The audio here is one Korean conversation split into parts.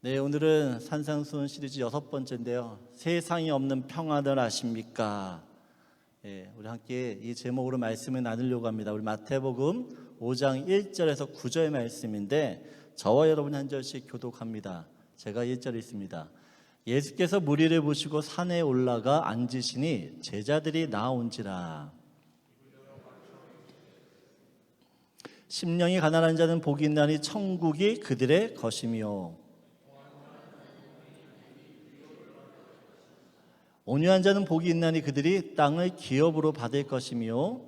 네, 오늘은 산상수훈 시리즈 6번째인데요. 세상에 없는 평안을 아십니까? 우리 함께 이 제목으로 말씀을 나누려고 합니다. 우리 마태복음 5장 1절에서 9절 말씀인데 저와 여러분이 한 절씩 교독합니다. 제가 1절 읽습니다. 예수께서 무리를 보시고 산에 올라가 앉으시니 제자들이 나온지라. 심령이 가난한 자는 복이 있나니 천국이 그들의 것이며 온유한 자는 복이 있나니 그들이 땅을 기업으로 받을 것이며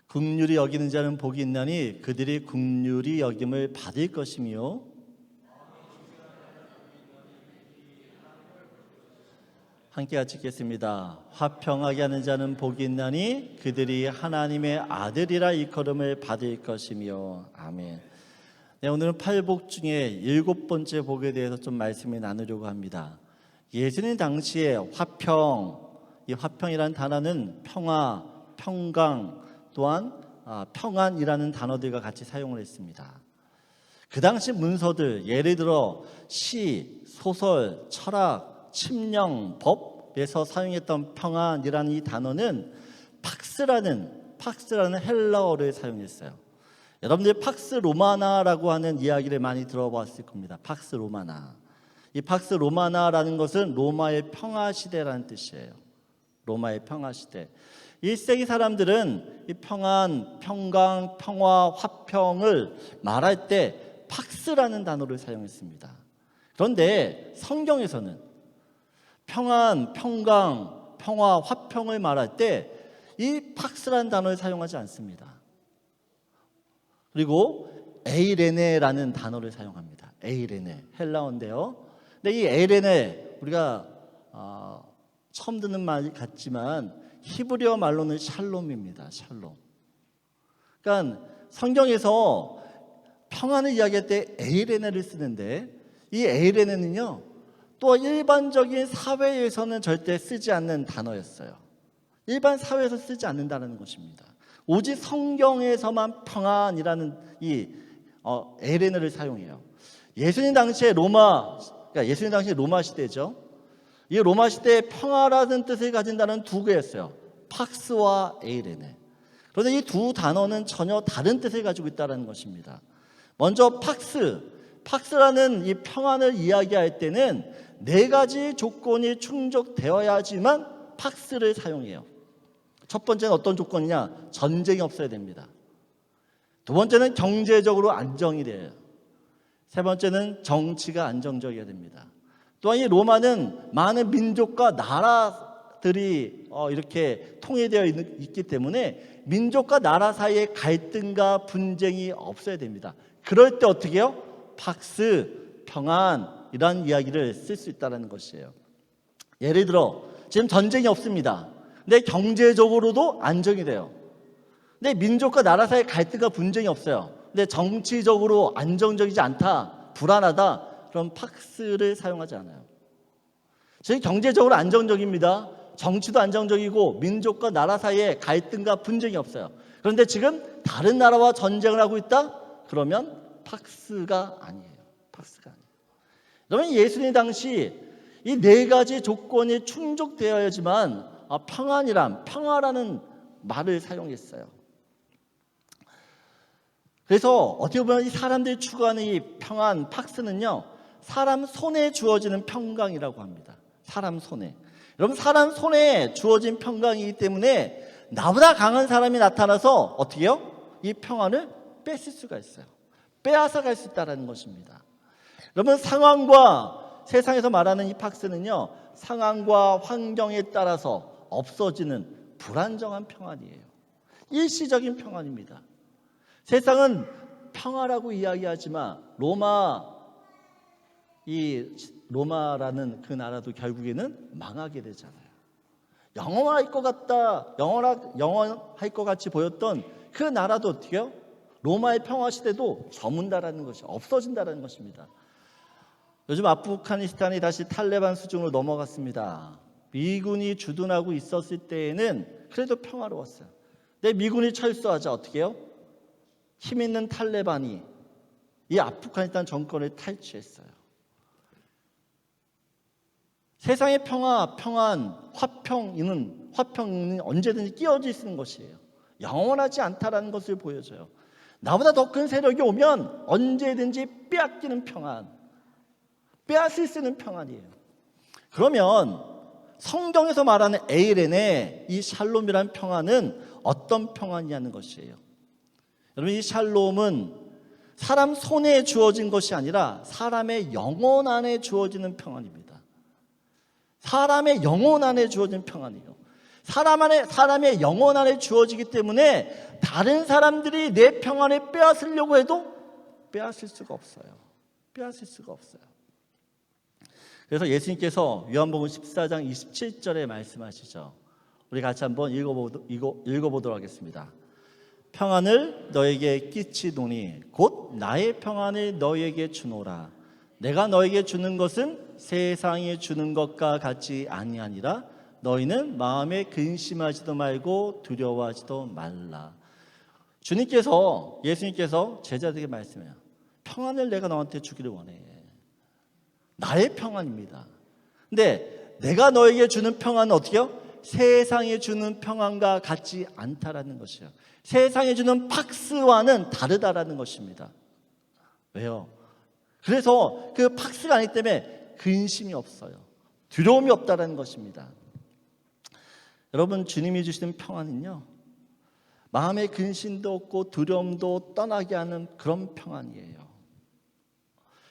긍휼히 여기는 자는 복이 있나니 그들이 긍휼히 여김을 받을 것이며 함께 같이 읽겠습니다. 화평하게 하는 자는 복이 있나니 그들이 하나님의 아들이라 일컬음을 받을 것이며 아멘. 네, 오늘은 팔복 중에 7번째 복에 대해서 좀 말씀을 나누려고 합니다. 예수님 당시에 화평, 이 화평이라는 단어는 평화, 평강, 또한 평안이라는 단어들과 같이 사용을 했습니다. 그 당시 문서들, 예를 들어 시, 소설, 철학, 침령, 법에서 사용했던 평안이라는 이 단어는 팍스라는 헬라어를 사용했어요. 여러분들이 팍스 로마나라고 하는 이야기를 많이 들어봤을 겁니다. 팍스 로마나. 이 팍스 로마나라는 것은 로마의 평화 시대라는 뜻이에요. 로마의 평화 시대. 1세기 사람들은 이 평안, 평강, 평화, 화평을 말할 때 팍스라는 단어를 사용했습니다. 그런데 성경에서는 평안, 평강, 평화, 화평을 말할 때 이 팍스라는 단어를 사용하지 않습니다. 그리고 에이레네라는 단어를 사용합니다. 에이레네, 헬라어인데요. 근데 이 에이레네 우리가 처음 듣는 말 같지만 히브리어 말로는 샬롬입니다. 샬롬. 그러니까 성경에서 평안을 이야기할 때 에이레네를 쓰는데 이 에이레네는요 또 일반적인 사회에서는 절대 쓰지 않는 단어였어요. 일반 사회에서 쓰지 않는다는 것입니다. 오직 성경에서만 평안이라는 이 에레네를 사용해요. 예수님 당시에 로마 시대죠. 이 로마 시대에 평화라는 뜻을 가진 단어는 두 개였어요. 팍스와 에이레네. 그런데 이 두 단어는 전혀 다른 뜻을 가지고 있다는 것입니다. 먼저 팍스라는 이 평안을 이야기할 때는 4가지 조건이 충족되어야지만 팍스를 사용해요. 첫 번째는 어떤 조건이냐? 전쟁이 없어야 됩니다. 두 번째는 경제적으로 안정이 돼요. 세 번째는 정치가 안정적이어야 됩니다. 또한 이 로마는 많은 민족과 나라들이 이렇게 통일되어 있기 때문에 민족과 나라 사이에 갈등과 분쟁이 없어야 됩니다. 그럴 때 어떻게 해요? 팍스, 평안이라는 이야기를 쓸 수 있다는 것이에요. 예를 들어 지금 전쟁이 없습니다. 근데 경제적으로도 안정이 돼요. 근데 민족과 나라 사이에 갈등과 분쟁이 없어요. 근데 정치적으로 안정적이지 않다, 불안하다, 그럼 팍스를 사용하지 않아요. 지금 경제적으로 안정적입니다. 정치도 안정적이고 민족과 나라 사이에 갈등과 분쟁이 없어요. 그런데 지금 다른 나라와 전쟁을 하고 있다? 그러면 팍스가 아니에요. 그러면 예수님 당시 이 4가지 조건이 충족되어야지만 평화라는 말을 사용했어요. 그래서 어떻게 보면 이 사람들이 추구하는 이 평안, 팍스는요, 사람 손에 주어지는 평강이라고 합니다. 사람 손에. 여러분, 사람 손에 주어진 평강이기 때문에 나보다 강한 사람이 나타나서 어떻게 해요? 이 평안을 뺏을 수가 있어요. 빼앗아갈 수 있다는 것입니다. 여러분, 세상에서 말하는 이 팍스는요, 상황과 환경에 따라서 없어지는 불안정한 평안이에요. 일시적인 평안입니다. 세상은 평화라고 이야기하지만 로마라는 그 나라도 결국에는 망하게 되잖아요. 영원할 것 같이 보였던 그 나라도 어떻게 해요? 로마의 평화 시대도 저문다라는 것이 없어진다라는 것입니다. 요즘 아프가니스탄이 다시 탈레반 수준으로 넘어갔습니다. 미군이 주둔하고 있었을 때에는 그래도 평화로웠어요. 근데 미군이 철수하자 어떻게 해요? 힘 있는 탈레반이 이 아프가니스탄 정권을 탈취했어요. 세상의 평화, 평안, 화평은 언제든지 끼어질 수 있는 것이에요. 영원하지 않다라는 것을 보여줘요. 나보다 더 큰 세력이 오면 언제든지 빼앗기는 평안, 빼앗을 수 있는 평안이에요. 그러면 성경에서 말하는 에이렌의 이 샬롬이라는 평안은 어떤 평안이냐는 것이에요. 여러분, 이 샬롬은 사람 손에 주어진 것이 아니라 사람의 영혼 안에 주어지는 평안입니다. 사람의 영혼 안에 주어진 평안이에요. 사람의 영혼 안에 주어지기 때문에 다른 사람들이 내 평안을 빼앗으려고 해도 빼앗을 수가 없어요. 빼앗을 수가 없어요. 그래서 예수님께서 요한복음 14장 27절에 말씀하시죠. 우리 같이 한번 읽어보도록 하겠습니다. 평안을 너에게 끼치노니 곧 나의 평안을 너에게 주노라. 내가 너에게 주는 것은 세상에 주는 것과 같이 아니하니라. 너희는 마음에 근심하지도 말고 두려워하지도 말라. 예수님께서 제자들에게 말씀해요. 평안을 내가 너한테 주기를 원해. 나의 평안입니다. 근데 내가 너에게 주는 평안은 어떻게요? 세상에 주는 평안과 같지 않다라는 것이에요. 세상에 주는 팍스와는 다르다라는 것입니다. 왜요? 그래서 그 팍스가 아니기 때문에 근심이 없어요. 두려움이 없다라는 것입니다. 여러분, 주님이 주시는 평안은요, 마음의 근심도 없고 두려움도 떠나게 하는 그런 평안이에요.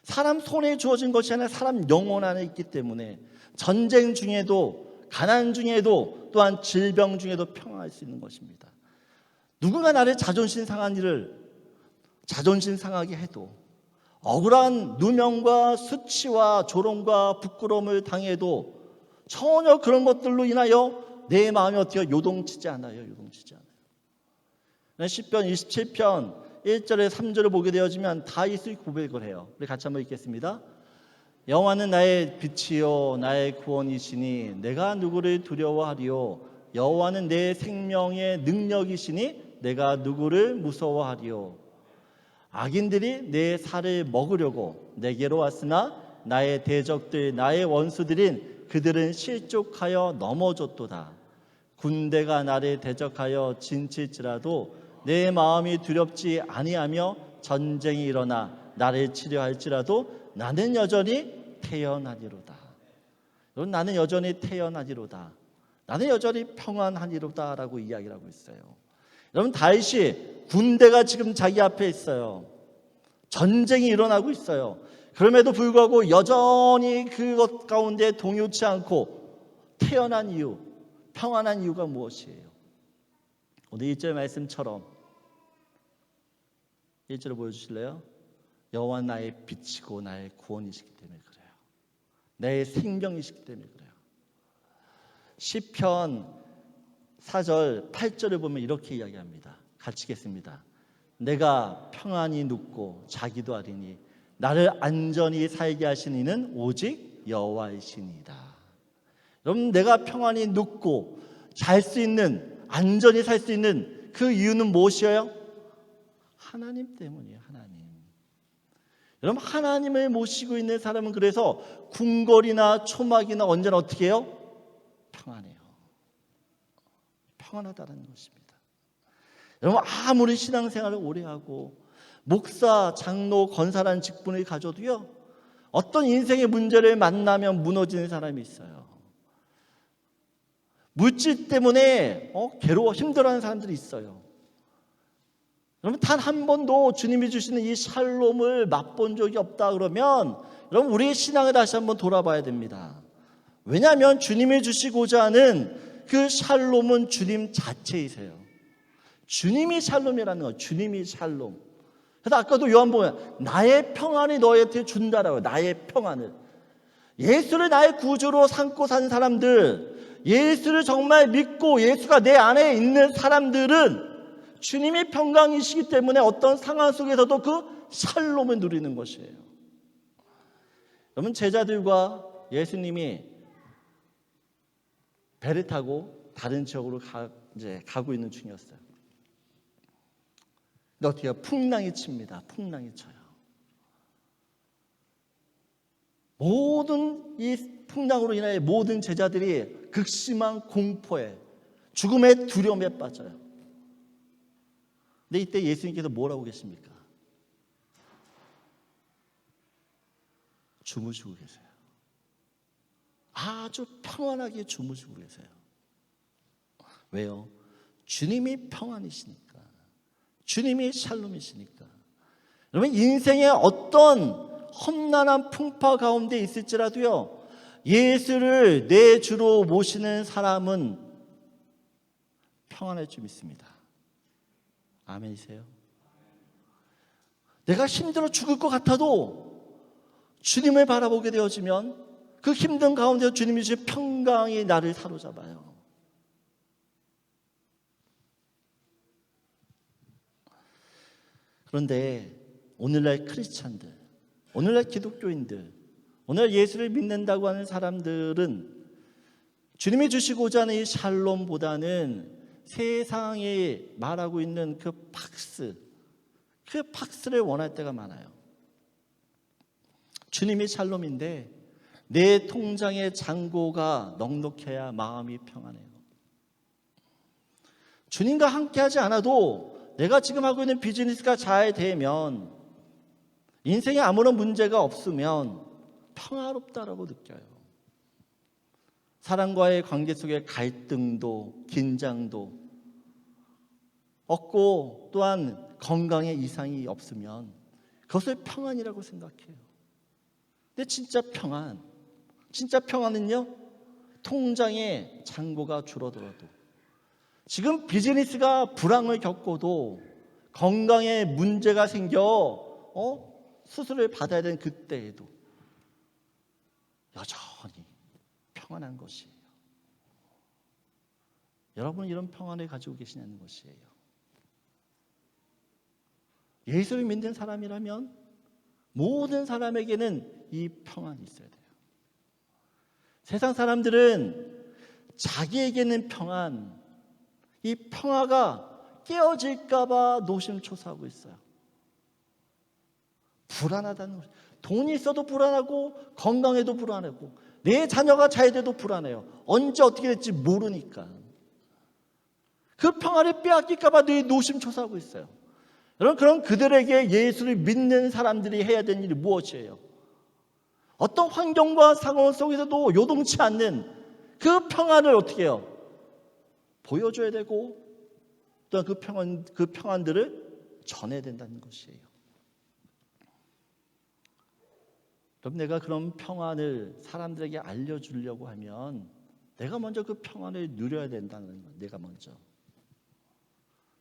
사람 손에 주어진 것이 아니라 사람 영혼 안에 있기 때문에 전쟁 중에도, 가난 중에도, 또한 질병 중에도 평안할 수 있는 것입니다. 누군가 나를 자존심 상하게 해도, 억울한 누명과 수치와 조롱과 부끄러움을 당해도 전혀 그런 것들로 인하여 내 마음이 어떻게 요동치지 않아요. 요동치지 않아요. 시편 27편 1절에 3절을 보게 되어지면 다윗이 고백을 해요. 우리 같이 한번 읽겠습니다. 여호와는 나의 빛이요 나의 구원이시니 내가 누구를 두려워하리요. 여호와는 내 생명의 능력이시니 내가 누구를 무서워하리요. 악인들이 내 살을 먹으려고 내게로 왔으나 나의 대적들 나의 원수들인 그들은 실족하여 넘어졌도다. 군대가 나를 대적하여 진칠지라도 내 마음이 두렵지 아니하며 전쟁이 일어나 나를 치려할지라도 나는 여전히 태어나리로다. 여러분, 나는 여전히 태어나리로다. 나는 여전히 평안하리로다 라고 이야기를 하고 있어요. 여러분, 다윗이 군대가 지금 자기 앞에 있어요. 전쟁이 일어나고 있어요. 그럼에도 불구하고 여전히 그것 가운데 동요치 않고 태어난 이유, 평안한 이유가 무엇이에요? 오늘 1절 말씀처럼 1절을 보여주실래요? 여호와 나의 빛이고 나의 구원이시기 때문에 그래요. 내 생명이시기 때문에 그래요. 시편 4절 8절을 보면 이렇게 이야기합니다. 같이 읽겠습니다. 내가 평안히 눕고 자기도 하리니 나를 안전히 살게 하신 이는 오직 여호와이시니이다. 여러분, 내가 평안히 눕고 잘 수 있는, 안전히 살 수 있는 그 이유는 무엇이에요? 하나님 때문이에요. 하나님. 여러분, 하나님을 모시고 있는 사람은 그래서 궁궐이나 초막이나 언제나 어떻게 해요? 평안해요. 평안하다는 것입니다. 여러분, 아무리 신앙생활을 오래 하고 목사, 장로, 권사라는 직분을 가져도요, 어떤 인생의 문제를 만나면 무너지는 사람이 있어요. 물질 때문에 괴로워 힘들어하는 사람들이 있어요. 여러분, 단 한 번도 주님이 주시는 이 샬롬을 맛본 적이 없다 그러면 여러분, 우리의 신앙을 다시 한번 돌아봐야 됩니다. 왜냐하면 주님이 주시고자 하는 그 샬롬은 주님 자체이세요. 주님이 샬롬이라는 거예요. 주님이 샬롬. 그래서 아까도 요한복음에 나의 평안이 너희한테 준다라고요. 나의 평안을. 예수를 나의 구주로 삼고 산 사람들, 예수를 정말 믿고 예수가 내 안에 있는 사람들은 주님이 평강이시기 때문에 어떤 상황 속에서도 그 샬롬을 누리는 것이에요. 여러분, 제자들과 예수님이 배를 타고 다른 지역으로 가고 있는 중이었어요. 근데 어떻게 해요? 풍랑이 칩니다. 풍랑이 쳐요. 모든 이 풍랑으로 인하여 모든 제자들이 극심한 공포에, 죽음의 두려움에 빠져요. 근데 이때 예수님께서 뭐라고 계십니까? 주무시고 계세요. 아주 평안하게 주무시고 계세요. 왜요? 주님이 평안이시니까. 주님이 샬롬이시니까. 여러분, 인생의 어떤 험난한 풍파 가운데 있을지라도요, 예수를 내 주로 모시는 사람은 평안할 줄 믿습니다. 아멘이세요? 내가 힘들어 죽을 것 같아도 주님을 바라보게 되어지면 그 힘든 가운데 주님이 주신 평강이 나를 사로잡아요. 그런데 오늘날 크리스찬들, 오늘날 기독교인들, 오늘 예수를 믿는다고 하는 사람들은 주님이 주시고자 하는 이 샬롬보다는 세상이 말하고 있는 그 팍스를 원할 때가 많아요. 주님이 샬롬인데 내 통장의 잔고가 넉넉해야 마음이 평안해요. 주님과 함께하지 않아도 내가 지금 하고 있는 비즈니스가 잘 되면, 인생에 아무런 문제가 없으면 평화롭다라고 느껴요. 사람과의 관계 속에 갈등도 긴장도 없고, 또한 건강에 이상이 없으면 그것을 평안이라고 생각해요. 근데 진짜 평안은요, 통장에 잔고가 줄어들어도, 지금 비즈니스가 불황을 겪어도, 건강에 문제가 생겨 수술을 받아야 되는 그때에도 여전히 평안한 것이에요. 여러분은 이런 평안을 가지고 계시냐는 것이에요. 예수를 믿는 사람이라면 모든 사람에게는 이 평안이 있어야 돼요. 세상 사람들은 자기에게는 평안, 이 평화가 깨어질까 봐 노심초사하고 있어요. 불안하다는 거죠. 돈이 있어도 불안하고, 건강해도 불안하고, 내 자녀가 잘 돼도 불안해요. 언제 어떻게 될지 모르니까. 그 평화를 빼앗길까 봐 늘 노심초사하고 있어요. 여러분, 그럼 그들에게 예수를 믿는 사람들이 해야 되는 일이 무엇이에요? 어떤 환경과 상황 속에서도 요동치 않는 그 평안을 어떻게 해요? 보여줘야 되고, 또한 그 평안들을 전해야 된다는 것이에요. 그럼 내가 그런 평안을 사람들에게 알려주려고 하면 내가 먼저 그 평안을 누려야 된다는 거예요.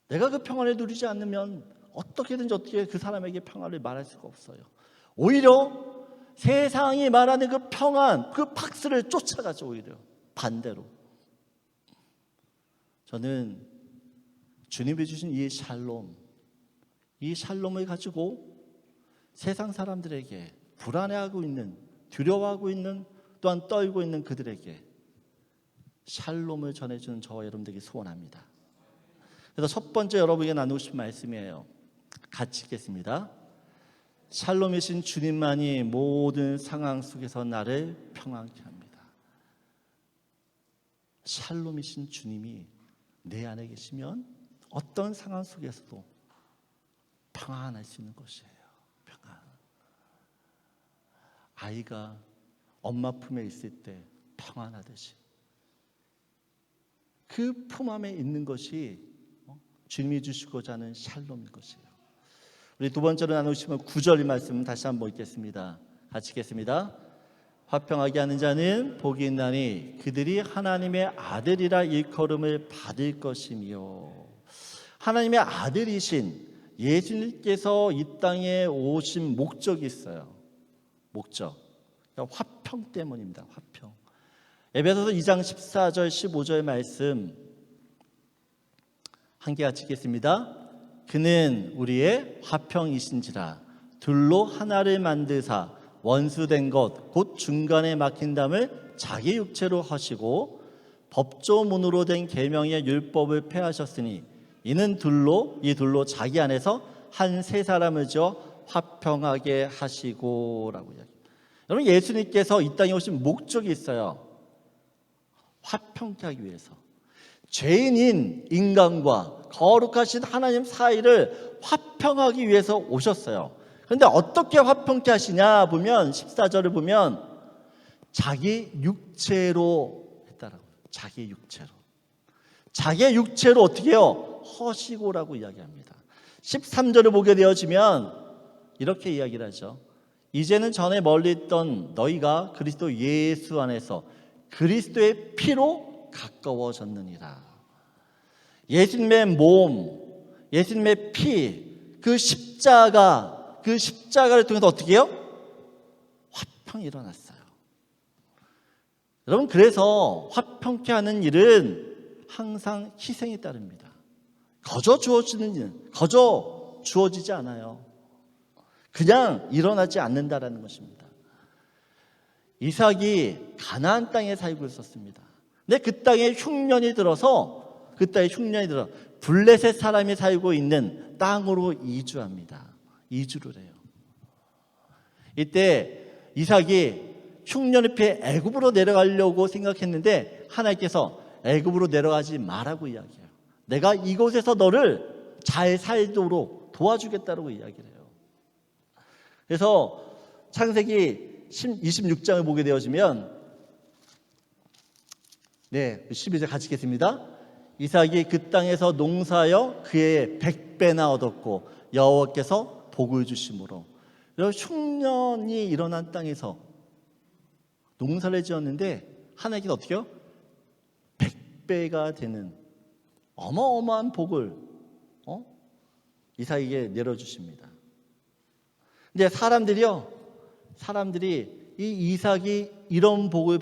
내가 그 평안을 누리지 않으면 어떻게 그 사람에게 평안을 말할 수가 없어요. 오히려 세상이 말하는 그 평안, 그 팍스를 쫓아가죠. 오히려 반대로. 저는 주님이 주신 이 샬롬을 가지고 세상 사람들에게, 불안해하고 있는, 두려워하고 있는, 또한 떨고 있는 그들에게 샬롬을 전해주는 저와 여러분들에게 소원합니다. 그래서 첫 번째 여러분에게 나누고 싶은 말씀이에요. 같이 읽겠습니다. 샬롬이신 주님만이 모든 상황 속에서 나를 평안케 합니다. 샬롬이신 주님이 내 안에 계시면 어떤 상황 속에서도 평안할 수 있는 것이에요. 평안. 아이가 엄마 품에 있을 때 평안하듯이 그 품 안에 있는 것이 주님이 주시고자 하는 샬롬인 것이에요. 우리 두 번째로 나누시면 9절 말씀 다시 한번 읽겠습니다. 같이 읽겠습니다. 화평하게 하는 자는 복이 있나니 그들이 하나님의 아들이라 일컬음을 받을 것이며. 하나님의 아들이신 예수님께서 이 땅에 오신 목적이 있어요. 목적. 그러니까 화평 때문입니다. 화평. 에베소서 2장 14절 15절 말씀 함께 같이 읽겠습니다. 그는 우리의 화평이신지라 둘로 하나를 만드사 원수된 것 곧 중간에 막힌 담을 자기 육체로 하시고 법조문으로 된 계명의 율법을 폐하셨으니 이는 이 둘로 자기 안에서 한 세 사람을 지어 화평하게 하시고라고 이야기해요. 여러분, 예수님께서 이 땅에 오신 목적이 있어요. 화평케 하기 위해서. 죄인인 인간과 거룩하신 하나님 사이를 화평하기 위해서 오셨어요. 그런데 어떻게 화평케 하시냐 보면 14절을 보면 자기 육체로 했다라고. 자기 육체로. 자기의 육체로 어떻게 해요? 허시고라고 이야기합니다. 13절을 보게 되어지면 이렇게 이야기를 하죠. 이제는 전에 멀리 있던 너희가 그리스도 예수 안에서 그리스도의 피로 가까워졌느니라. 예수님의 몸, 예수님의 피, 그 십자가를 통해서 어떻게 해요? 화평이 일어났어요. 여러분, 그래서 화평케 하는 일은 항상 희생이 따릅니다. 거저 주어지지 않아요. 그냥 일어나지 않는다라는 것입니다. 이삭이 가나안 땅에 살고 있었습니다. 근데 그 땅에 흉년이 들어 블레셋 사람이 살고 있는 땅으로 이주합니다. 이주를 해요. 이때 이삭이 흉년을 피해 애굽으로 내려가려고 생각했는데 하나님께서 애굽으로 내려가지 말라고 이야기해요. 내가 이곳에서 너를 잘 살도록 도와주겠다고 이야기를 해요. 그래서 창세기 26장을 보게 되어지면 12절 같이 읽겠습니다. 이삭이 그 땅에서 농사하여 그의 100배나 얻었고 여호와께서 복을 주심으로. 흉년이 일어난 땅에서 농사를 지었는데 하나님께서 어떻게 해요? 100배가 되는 어마어마한 복을 이삭에게 내려주십니다. 근데 사람들이 이 이삭이 이런 복을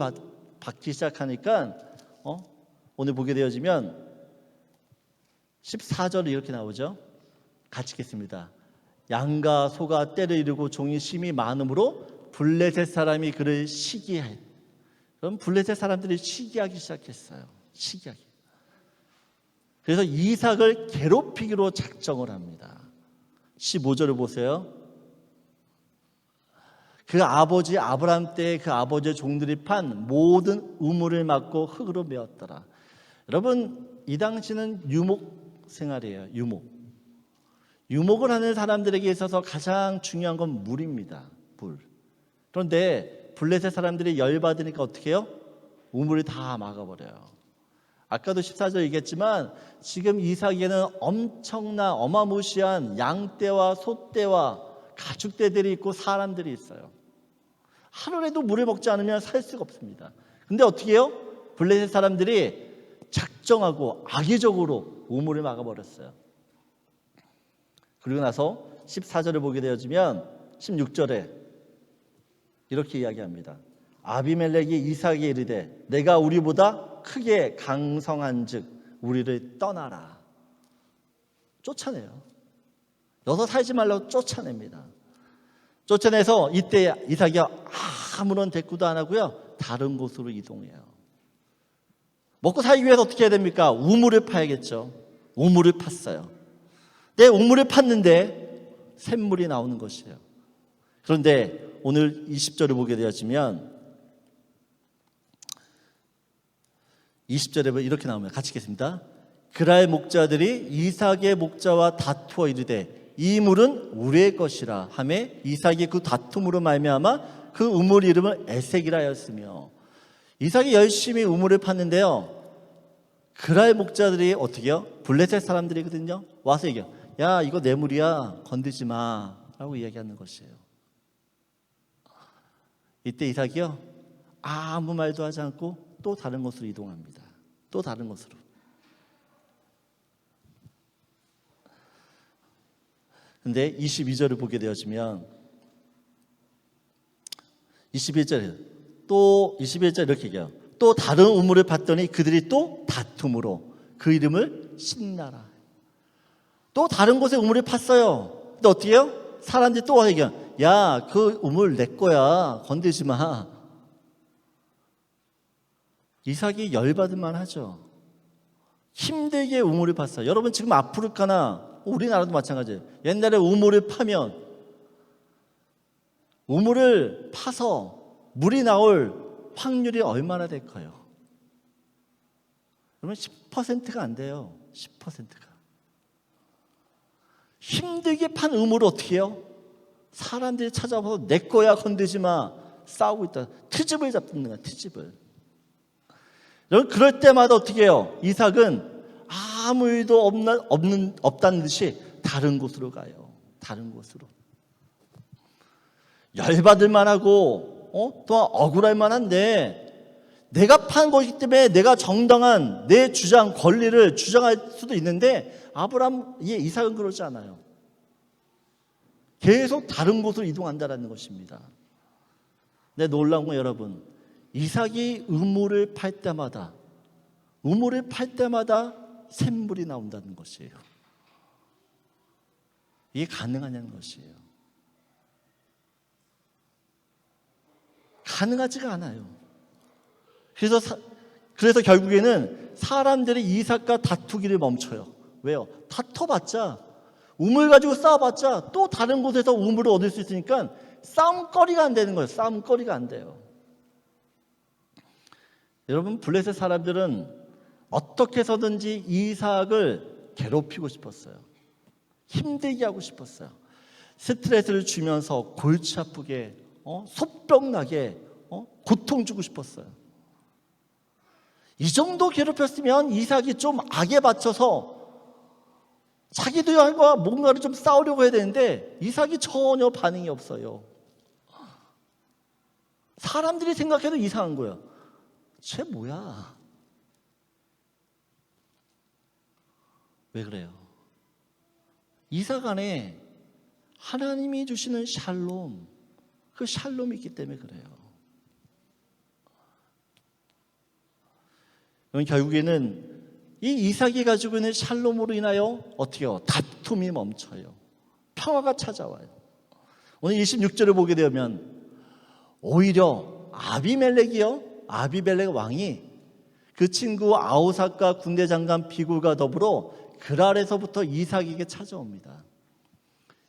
받기 시작하니까 오늘 보게 되어지면 14절이 이렇게 나오죠. 같이 읽겠습니다. 양과 소가 때를 이루고 종이 심이 많음으로 블레셋 사람이 그를 시기해. 그럼 블레셋 사람들이 시기하기 시작했어요. 시기하기. 그래서 이삭을 괴롭히기로 작정을 합니다. 15절을 보세요. 그 아버지 아브라함 때 그 아버지의 종들이 판 모든 우물을 막고 흙으로 메웠더라. 여러분, 이 당시는 유목 생활이에요. 유목을 하는 사람들에게 있어서 가장 중요한 건 물입니다. 물. 그런데 블레셋 사람들이 열받으니까 어떻게 해요? 우물을 다 막아버려요. 아까도 14절 얘기했지만 지금 이삭에는 어마무시한 양떼와 소떼와 가축떼들이 있고 사람들이 있어요. 하루라도 물을 먹지 않으면 살 수가 없습니다. 근데 어떻게 해요? 블레셋 사람들이 작정하고 악의적으로 우물을 막아버렸어요. 그리고 나서 14절을 보게 되어지면 16절에 이렇게 이야기합니다. 아비멜렉이 이삭에게 이르되 내가 우리보다 크게 강성한즉 우리를 떠나라. 쫓아내요. 여기서 살지 말라고 쫓아냅니다. 쫓아내서 이때 이삭이 아무런 대꾸도 안 하고요. 다른 곳으로 이동해요. 먹고 살기 위해서 어떻게 해야 됩니까? 우물을 파야겠죠. 우물을 팠어요. 내 우물을 팠는데 샘물이 나오는 것이에요. 그런데 오늘 20절을 보게 되어지면 20절에 이렇게 나옵니다. 같이 읽겠습니다. 그랄 목자들이 이삭의 목자와 다투어 이르되 이 물은 우리의 것이라 하며 이삭이 그 다툼으로 말미암아 그 우물 이름을 에색이라 하였으며. 이삭이 열심히 우물을 팠는데요, 그랄 목자들이 어떻게 해요? 블레셋 사람들이거든요. 와서 얘기해요. 야, 이거 내 물이야, 건드지 마 라고 이야기하는 것이에요. 이때 이삭이요, 아무 말도 하지 않고 또 다른 곳으로 이동합니다. 또 다른 곳으로. 근데 22절을 보게 되어지면 21절 이렇게 얘기해요. 또 다른 우물을 봤더니 그들이 또 다툼으로 그 이름을 신나라. 또 다른 곳에 우물을 팠어요. 근데 어떻게 해요? 사람들이 또 와서 얘기해요. 야, 그 우물 내 거야, 건들지 마. 이삭이 열받을 만하죠. 힘들게 우물을 팠어요. 여러분 지금 아프리카나 우리나라도 마찬가지예요. 옛날에 우물을 파면 우물을 파서 물이 나올 확률이 얼마나 될까요? 그러면 10%가 안 돼요. 10%가. 힘들게 판 우물을 어떻게 해요? 사람들이 찾아와서 내 거야 건드지 마 싸우고 있다. 트집을 잡는 거야. 트집을. 여러분 그럴 때마다 어떻게 해요? 이삭은 아무 일도 없다는 듯이 다른 곳으로 가요. 다른 곳으로. 열받을 만하고 또 억울할 만한데 내가 판 것이기 때문에 내가 정당한 내 주장 권리를 주장할 수도 있는데 이삭은 그러지 않아요. 계속 다른 곳으로 이동한다는 것입니다. 근데 놀라운 건 여러분, 이삭이 우물을 팔 때마다 샘물이 나온다는 것이에요. 이게 가능하냐는 것이에요. 가능하지가 않아요. 그래서 결국에는 사람들이 이삭과 다투기를 멈춰요. 왜요? 다퉈봤자 우물 가지고 싸워봤자 또 다른 곳에서 우물을 얻을 수 있으니까 싸움거리가 안 되는 거예요. 싸움거리가 안 돼요. 여러분 블레셋 사람들은 어떻게 해서든지 이삭을 괴롭히고 싶었어요. 힘들게 하고 싶었어요. 스트레스를 주면서 골치 아프게 소병 나게 고통 주고 싶었어요. 이 정도 괴롭혔으면 이삭이 좀 악에 받쳐서 자기도 뭔가를 좀 싸우려고 해야 되는데 이삭이 전혀 반응이 없어요. 사람들이 생각해도 이상한 거예요. 쟤 뭐야? 왜 그래요? 이삭 안에 하나님이 주시는 샬롬, 그 샬롬이 있기 때문에 그래요. 결국에는 이 이삭이 가지고 있는 샬롬으로 인하여 어떻게 해요? 다툼이 멈춰요. 평화가 찾아와요. 오늘 26절을 보게 되면 오히려 아비멜렉 왕이 그 친구 아우삭과 군대 장관 비굴과 더불어 그랄에서부터 이삭에게 찾아옵니다.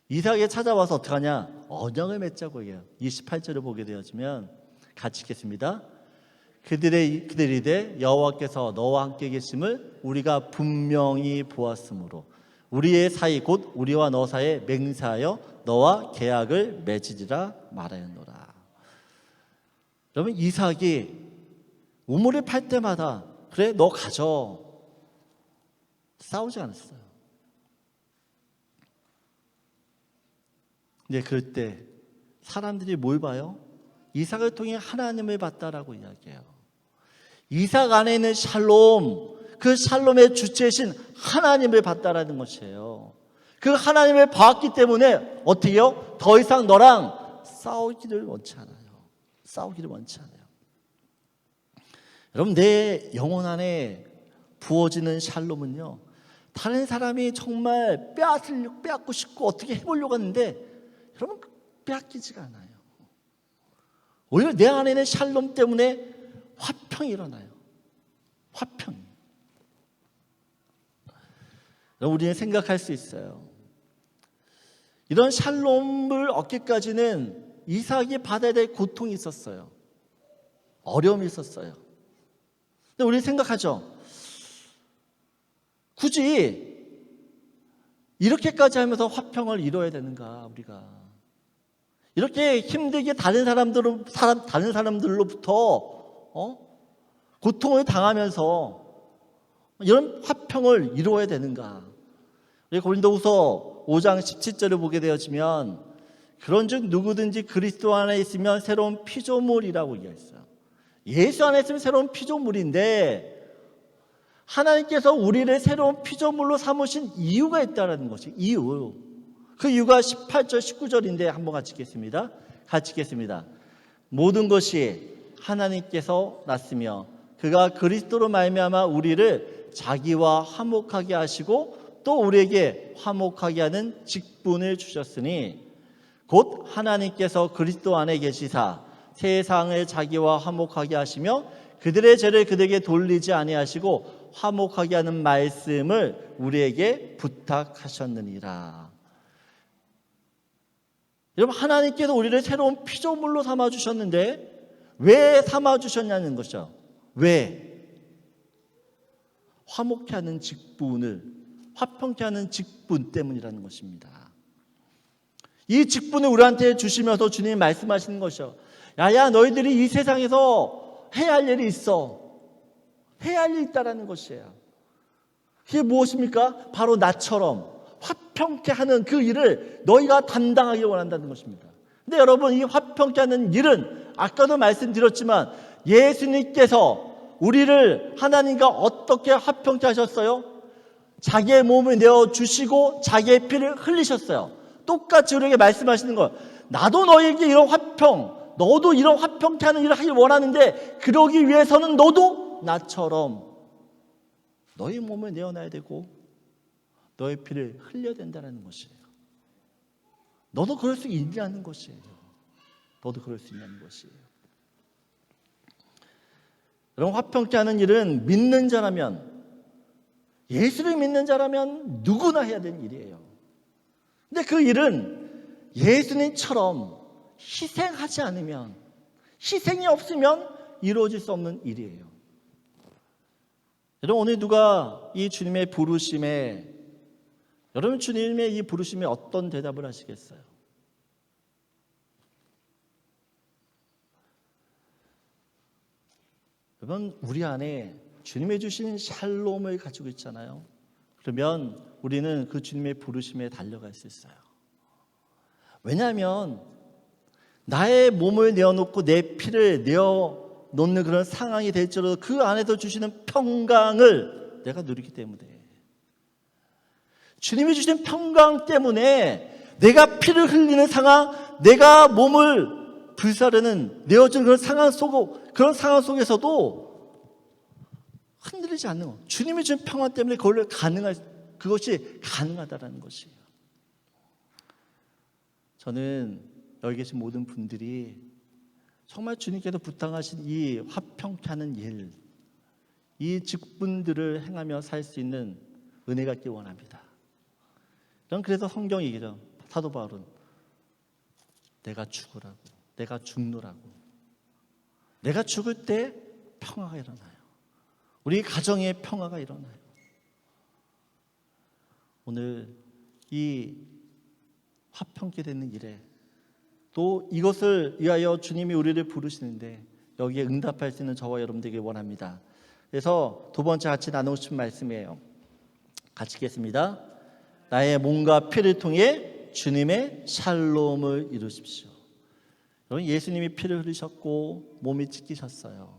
이삭에게 찾아와서 어떻게 하냐? 언약을 맺자고 해요. 28절을 보게 되어지면 같이 읽겠습니다. 그들이 이르되 여호와께서 너와 함께 계심을 우리가 분명히 보았으므로 우리의 사이 곧 우리와 너 사이에 맹세하여 너와 계약을 맺으리라 말하였노라. 여러분 이삭이 우물을 팔 때마다 그래 너 가져 싸우지 않았어요. 근데 그럴 때 사람들이 뭘 봐요? 이삭을 통해 하나님을 봤다라고 이야기해요. 이삭 안에 있는 샬롬, 그 샬롬의 주체이신 하나님을 봤다라는 것이에요. 그 하나님을 봤기 때문에 어떻게 해요? 더 이상 너랑 싸우기를 원치 않아요. 싸우기를 원치 않아요. 여러분 내 영혼 안에 부어지는 샬롬은요, 다른 사람이 정말 빼앗고 싶고 어떻게 해보려고 하는데 여러분 빼앗기지가 않아요. 오히려 내 안에 있는 샬롬 때문에 화평이 일어나요. 화평이. 우리는 생각할 수 있어요. 이런 샬롬을 얻기까지는 이삭이 받아야 될 고통이 있었어요. 어려움이 있었어요. 근데 우리는 생각하죠. 굳이 이렇게까지 하면서 화평을 이뤄야 되는가 우리가. 이렇게 힘들게 다른 사람들로부터 고통을 당하면서 이런 화평을 이루어야 되는가? 고린도후서 5장 17절을 보게 되어지면 그런즉 누구든지 그리스도 안에 있으면 새로운 피조물이라고 이야기했어요. 예수 안에 있으면 새로운 피조물인데 하나님께서 우리를 새로운 피조물로 삼으신 이유가 있다는 것이 이유. 그 이유가 18절 19절인데 한번 같이 읽겠습니다. 같이 읽겠습니다. 모든 것이 하나님께서 났으며 그가 그리스도로 말미암아 우리를 자기와 화목하게 하시고 또 우리에게 화목하게 하는 직분을 주셨으니 곧 하나님께서 그리스도 안에 계시사 세상을 자기와 화목하게 하시며 그들의 죄를 그들에게 돌리지 아니하시고 화목하게 하는 말씀을 우리에게 부탁하셨느니라. 여러분, 하나님께서 우리를 새로운 피조물로 삼아주셨는데 왜 삼아주셨냐는 것이죠. 왜? 화목케 하는 직분을, 화평케 하는 직분 때문이라는 것입니다. 이 직분을 우리한테 주시면서 주님이 말씀하시는 것이죠. 야야, 너희들이 이 세상에서 해야 할 일이 있어. 해야 할 일이 있다라는 것이에요. 그게 무엇입니까? 바로 나처럼 화평케 하는 그 일을 너희가 담당하기 원한다는 것입니다. 근데 여러분, 이 화평케 하는 일은 아까도 말씀드렸지만 예수님께서 우리를 하나님과 어떻게 화평케 하셨어요? 자기의 몸을 내어주시고 자기의 피를 흘리셨어요. 똑같이 우리에게 말씀하시는 거예요. 나도 너에게 이런 화평, 너도 이런 화평케 하는 일을 하길 원하는데 그러기 위해서는 너도 나처럼 너의 몸을 내어놔야 되고 너의 피를 흘려야 된다는 것이에요. 너도 그럴 수 있냐는 것이에요. 너도 그럴 수 있냐는 것이에요. 여러분, 화평케 하는 일은 믿는 자라면, 예수를 믿는 자라면 누구나 해야 되는 일이에요. 근데 그 일은 예수님처럼 희생하지 않으면, 희생이 없으면 이루어질 수 없는 일이에요. 여러분, 오늘 누가 이 주님의 부르심에, 여러분 주님의 이 부르심에 어떤 대답을 하시겠어요? 여러분, 우리 안에 주님의 주신 샬롬을 가지고 있잖아요. 그러면 우리는 그 주님의 부르심에 달려갈 수 있어요. 왜냐하면 나의 몸을 내어놓고 내 피를 내어놓는 그런 상황이 될지라도 그 안에서 주시는 평강을 내가 누리기 때문에, 주님이 주신 평강 때문에 내가 피를 흘리는 상황, 내가 몸을 불사르는 내어주는 그런 상황 속에서도 흔들리지 않는 것, 주님이 주신 평화 때문에 그것이 가능하다는 것이에요. 저는 여기 계신 모든 분들이 정말 주님께서 부탁하신 이 화평케 하는 일, 이 직분들을 행하며 살 수 있는 은혜가 있길 원합니다. 저는 그래서 성경이 얘기죠. 사도 바울은 내가 죽으라고, 내가 죽노라고. 내가 죽을 때 평화가 일어나요. 우리 가정에 평화가 일어나요. 오늘 이 화평케 되는 일에 또 이것을 위하여 주님이 우리를 부르시는데 여기에 응답할 수 있는 저와 여러분들에게 원합니다. 그래서 두 번째 같이 나누고 싶은 말씀이에요. 같이 읽겠습니다. 나의 몸과 피를 통해 주님의 샬롬을 이루십시오. 여러분, 예수님이 피를 흘리셨고 몸이 찢기셨어요.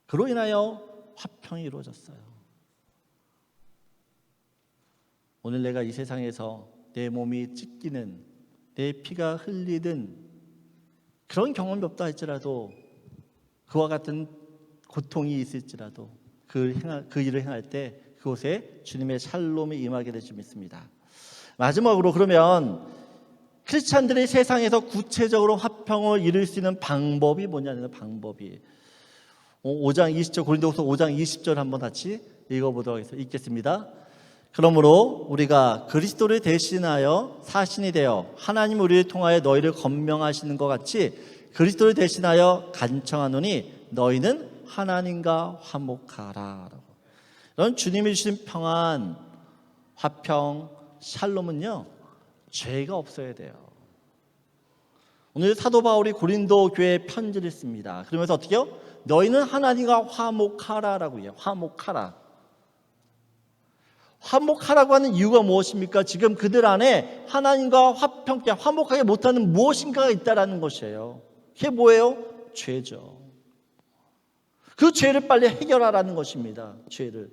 그로 인하여 화평이 이루어졌어요. 오늘 내가 이 세상에서 내 몸이 찢기는, 내 피가 흘리든 그런 경험이 없다 할지라도, 그와 같은 고통이 있을지라도 그 일을 행할 때 그곳에 주님의 샬롬이 임하게 될 줄 믿습니다. 마지막으로, 그러면 크리스찬들이 세상에서 구체적으로 화평을 이룰 수 있는 방법이 뭐냐는 방법이 5장 20절, 고린도후서 5장 20절 한번 같이 읽어보도록 하겠습니다. 읽겠습니다. 그러므로 우리가 그리스도를 대신하여 사신이 되어 하나님 우리를 통하여 너희를 건명하시는 것 같이 그리스도를 대신하여 간청하노니 너희는 하나님과 화목하라. 이런 주님이 주신 평안, 화평, 샬롬은요, 죄가 없어야 돼요. 오늘 사도 바울이 고린도 교회에 편지를 씁니다. 그러면서 어떻게요? 너희는 하나님과 화목하라라고 해요. 화목하라. 화목하라고 하는 이유가 무엇입니까? 지금 그들 안에 하나님과 화평케, 화목하게 못하는 무엇인가가 있다라는 것이에요. 그게 뭐예요? 죄죠. 그 죄를 빨리 해결하라는 것입니다. 죄를.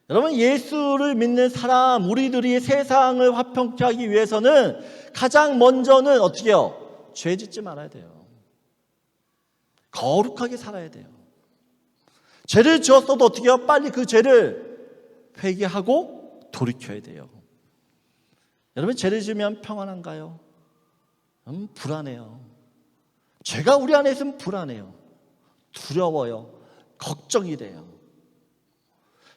여러분, 예수를 믿는 사람, 우리들이 세상을 화평케 하기 위해서는 가장 먼저는 어떻게 해요? 죄 짓지 말아야 돼요. 거룩하게 살아야 돼요. 죄를 지었어도 어떻게 해요? 빨리 그 죄를 회개하고 돌이켜야 돼요. 여러분, 죄를 지으면 평안한가요? 불안해요. 죄가 우리 안에 있으면 불안해요. 두려워요. 걱정이 돼요.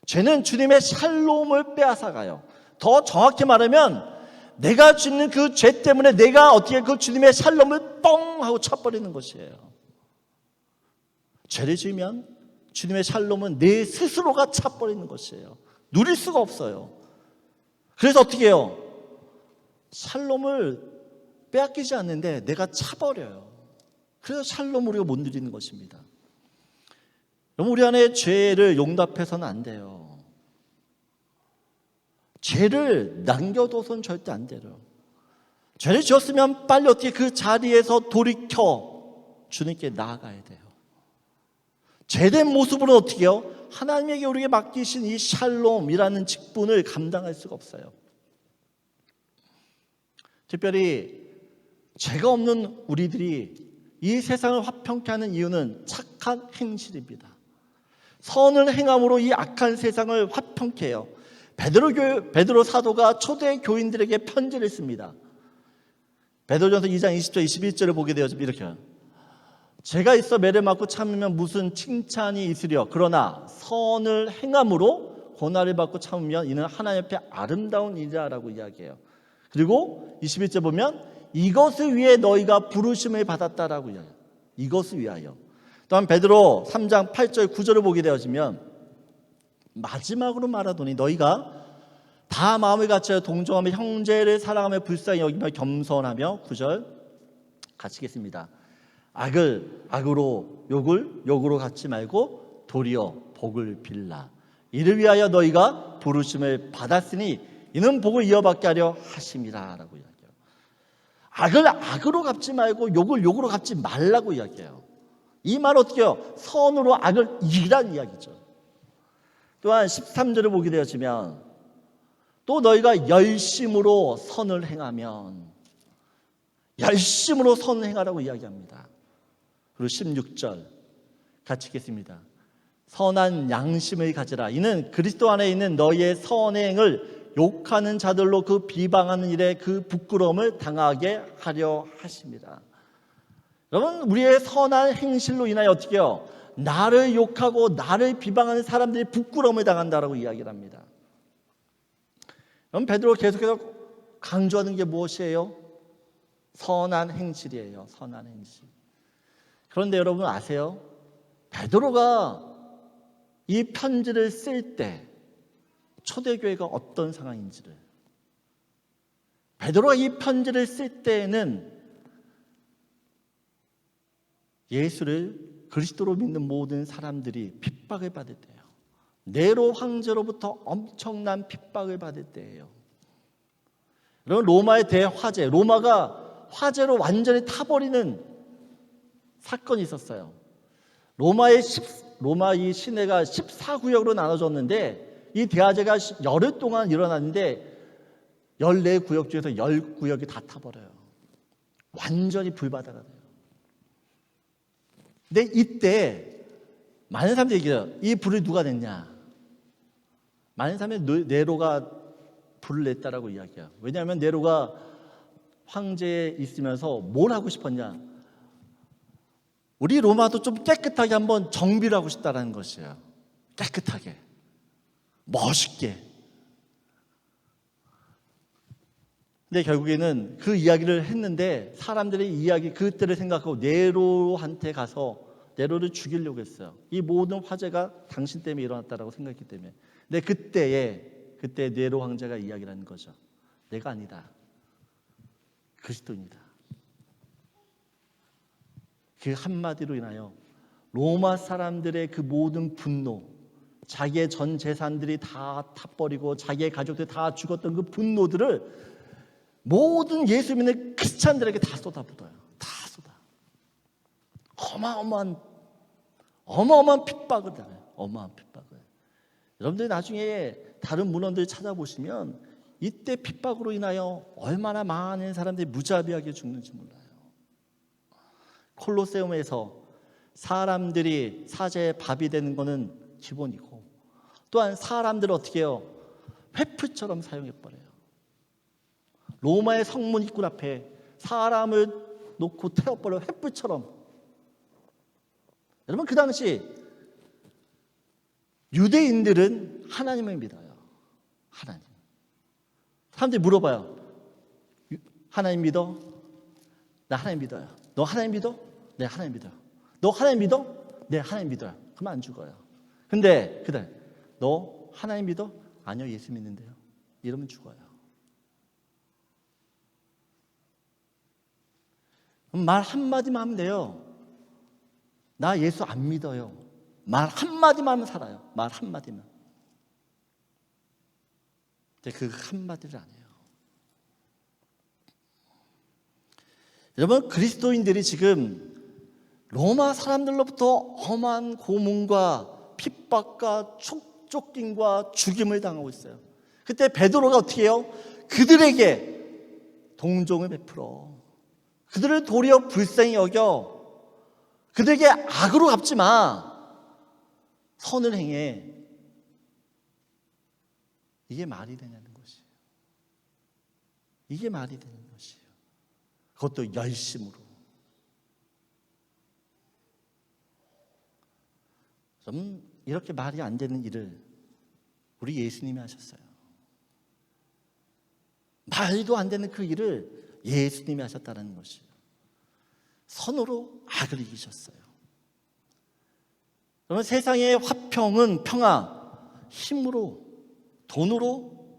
죄는 주님의 샬롬을 빼앗아가요. 더 정확히 말하면 내가 짓는 그 죄 때문에 내가 어떻게 그 주님의 샬롬을 뻥 하고 쳐버리는 것이에요. 죄를 지으면 주님의 샬롬은 내 스스로가 차버리는 것이에요. 누릴 수가 없어요. 그래서 어떻게 해요? 샬롬을 빼앗기지 않는데 내가 차버려요. 그래서 샬롬을 우리가 못 누리는 것입니다. 여러분, 우리 안에 죄를 용납해서는 안 돼요. 죄를 남겨둬서는 절대 안 돼요. 죄를 지었으면 빨리 어떻게 그 자리에서 돌이켜 주님께 나아가야 돼요. 죄된 모습으로는 어떻게 해요? 하나님에게 우리에게 맡기신 이 샬롬이라는 직분을 감당할 수가 없어요. 특별히 죄가 없는 우리들이 이 세상을 화평케 하는 이유는 착한 행실입니다. 선을 행함으로 이 악한 세상을 화평케 해요. 베드로 사도가 초대 교인들에게 편지를 씁니다. 베드로전서 2장 20절 21절을 보게 되어서 이렇게 죄가 있어 매를 맞고 참으면 무슨 칭찬이 있으려. 그러나 선을 행함으로 고난을 받고 참으면 이는 하나님 앞에 아름다운 일이라고 이야기해요. 그리고 21절 보면 이것을 위해 너희가 부르심을 받았다라고 이야기해요. 이것을 위하여. 또한 베드로 3장 8절 9절을 보게 되어지면 마지막으로 말하더니 너희가 다 마음을 갖춰 동정하며 형제를 사랑하며 불쌍히 여기며 겸손하며 9절 같이 읽겠습니다. 악을 악으로 욕을 욕으로 갚지 말고 도리어 복을 빌라. 이를 위하여 너희가 부르심을 받았으니 이는 복을 이어받게 하려 하심이라 라고 이야기해요. 악을 악으로 갚지 말고 욕을 욕으로 갚지 말라고 이야기해요. 이 말 어떻게 해요? 선으로 악을 이기란 이야기죠. 또한 13절을 보게 되어지면 또 너희가 열심으로 선을 행하면 열심으로 선을 행하라고 이야기합니다. 그리고 16절 같이 읽겠습니다. 선한 양심을 가지라. 이는 그리스도 안에 있는 너희의 선행을 욕하는 자들로 그 비방하는 일에 그 부끄러움을 당하게 하려 하십니다. 여러분, 우리의 선한 행실로 인하여 어떻게 해요? 나를 욕하고 나를 비방하는 사람들이 부끄러움을 당한다라고 이야기를 합니다. 여러분, 베드로가 계속해서 강조하는 게 무엇이에요? 선한 행실이에요. 선한 행실. 그런데 여러분 아세요? 베드로가 이 편지를 쓸 때 초대교회가 어떤 상황인지를, 베드로가 이 편지를 쓸 때에는 예수를 그리스도로 믿는 모든 사람들이 핍박을 받을 때예요. 네로 황제로부터 엄청난 핍박을 받을 때예요. 여러분, 로마의 대화재, 로마가 화재로 완전히 타버리는 사건이 있었어요. 로마 이 시내가 14구역으로 나눠졌는데 이 대화재가 열흘 동안 일어났는데 14구역 중에서 10구역이 다 타버려요. 완전히 불바다가 돼요. 근데 이때 많은 사람들이 얘기해요. 이 불을 누가 냈냐? 많은 사람들이 네로가 불을 냈다라고 이야기해요. 왜냐하면 네로가 황제에 있으면서 뭘 하고 싶었냐? 우리 로마도 좀 깨끗하게 한번 정비를 하고 싶다라는 것이에요. 깨끗하게, 멋있게. 근데 결국에는 그 이야기를 했는데 사람들이 이야기 그때를 생각하고 네로한테 가서 네로를 죽이려고 했어요. 이 모든 화재가 당신 때문에 일어났다라고 생각했기 때문에. 근데 그때 네로 황제가 이야기를 하는 거죠. 내가 아니다. 그리스도입니다. 그 한마디로 인하여 로마 사람들의 그 모든 분노, 자기의 전 재산들이 다 타버리고 자기의 가족들이 다 죽었던 그 분노들을 모든 예수 믿는 크리스찬들에게 다 쏟아붓어요. 다 쏟아. 어마어마한 핍박을 당해요. 어마어마한 핍박을. 여러분들이 나중에 다른 문헌들 찾아보시면 이때 핍박으로 인하여 얼마나 많은 사람들이 무자비하게 죽는지 몰라요. 콜로세움에서 사람들이 사제의 밥이 되는 것은 기본이고, 또한 사람들을 어떻게 해요? 횃불처럼 사용해버려요. 로마의 성문 입구 앞에 사람을 놓고 태워버려 횃불처럼. 여러분, 그 당시 유대인들은 하나님을 믿어요. 하나님. 사람들이 물어봐요. 하나님 믿어? 나 하나님 믿어요. 너 하나님 믿어? 네, 하나님 믿어요. 너 하나님 믿어? 네, 하나님 믿어요. 그러면 안 죽어요. 근데 그날 너 하나님 믿어? 아니요, 예수 믿는데요. 이러면 죽어요. 말 한마디만 하면 돼요. 나 예수 안 믿어요. 말 한마디만 하면 살아요. 말 한마디만. 근데 그 한마디를 안 해요. 여러분, 그리스도인들이 지금 로마 사람들로부터 험한 고문과 핍박과 쫓김과 죽임을 당하고 있어요. 그때 베드로가 어떻게 해요? 그들에게 동정을 베풀어. 그들을 도리어 불쌍히 여겨. 그들에게 악으로 갚지 마. 선을 행해. 이게 말이 되냐는 것이에요. 이게 말이 되는 것이에요. 그것도 열심으로. 좀 이렇게 말이 안 되는 일을 우리 예수님이 하셨어요. 말도 안 되는 그 일을 예수님이 하셨다는 것이에요. 선으로 악을 이기셨어요. 그러면 세상의 화평은 평화, 힘으로, 돈으로,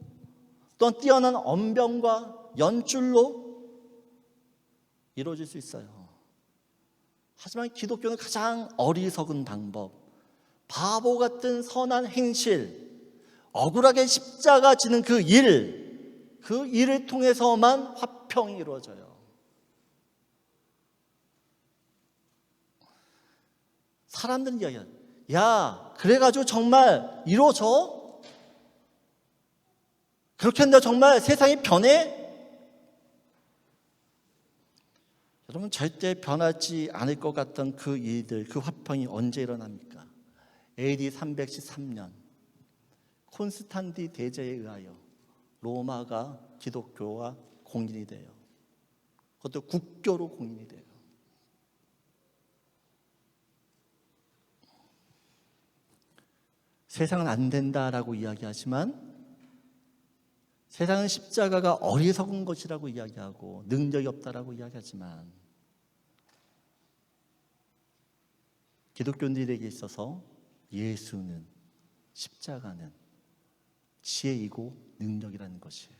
또한 뛰어난 언변과 연줄로 이루어질 수 있어요. 하지만 기독교는 가장 어리석은 방법, 바보 같은 선한 행실, 억울하게 십자가 지는 그 일을 통해서만 화평이 이루어져요. 사람들은 이야기해요. 야, 그래가지고 정말 이루어져? 그렇게 한다 정말 세상이 변해? 여러분, 절대 변하지 않을 것 같던 그 일들, 그 화평이 언제 일어납니까? AD 313년 콘스탄디 대제에 의하여 로마가 기독교와 공인이 돼요. 그것도 국교로 공인이 돼요. 세상은 안 된다라고 이야기하지만 세상은 십자가가 어리석은 것이라고 이야기하고 능력이 없다라고 이야기하지만 기독교인들에게 있어서 예수는, 십자가는 지혜이고 능력이라는 것이에요.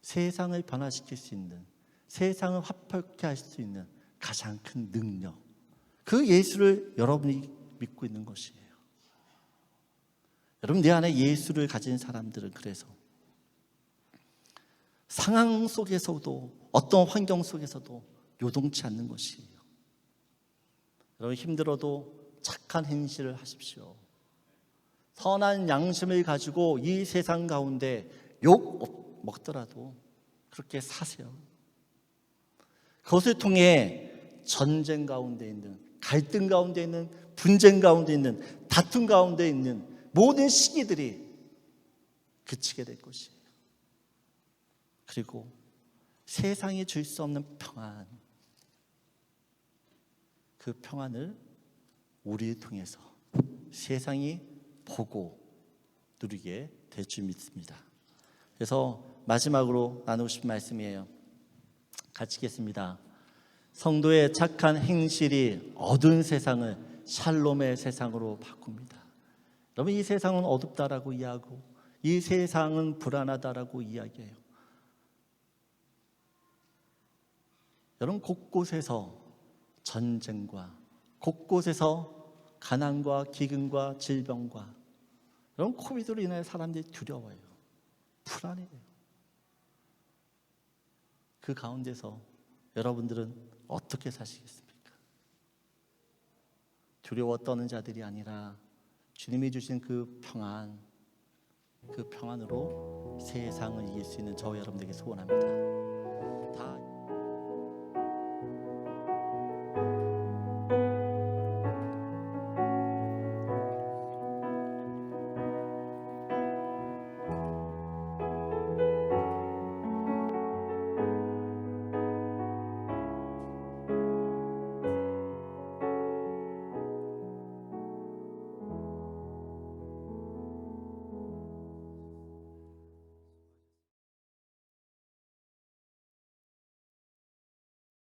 세상을 변화시킬 수 있는, 세상을 화평케 할 수 있는 가장 큰 능력, 그 예수를 여러분이 믿고 있는 것이에요. 여러분, 내 안에 예수를 가진 사람들은 그래서 상황 속에서도 어떤 환경 속에서도 요동치 않는 것이에요. 여러분, 힘들어도 착한 행실을 하십시오. 선한 양심을 가지고 이 세상 가운데 욕 먹더라도 그렇게 사세요. 그것을 통해 전쟁 가운데 있는, 갈등 가운데 있는, 분쟁 가운데 있는, 다툼 가운데 있는 모든 시기들이 그치게 될 것이에요. 그리고 세상이 줄 수 없는 평안, 그 평안을 우리를 통해서 세상이 보고 누리게 될 줄 믿습니다. 그래서 마지막으로 나누고 싶은 말씀이에요. 같이 읽겠습니다. 성도의 착한 행실이 어두운 세상을 샬롬의 세상으로 바꿉니다. 여러분, 이 세상은 어둡다라고 이야기하고 이 세상은 불안하다라고 이야기해요. 여러분, 곳곳에서 전쟁과 곳곳에서 가난과 기근과 질병과 여러분, 코비드로 인해 사람들이 두려워해요. 불안해요. 그 가운데서 여러분들은 어떻게 사시겠습니까? 두려워 떠는 자들이 아니라 주님이 주신 그 평안, 그 평안으로 세상을 이길 수 있는 저와 여러분들에게 소원합니다.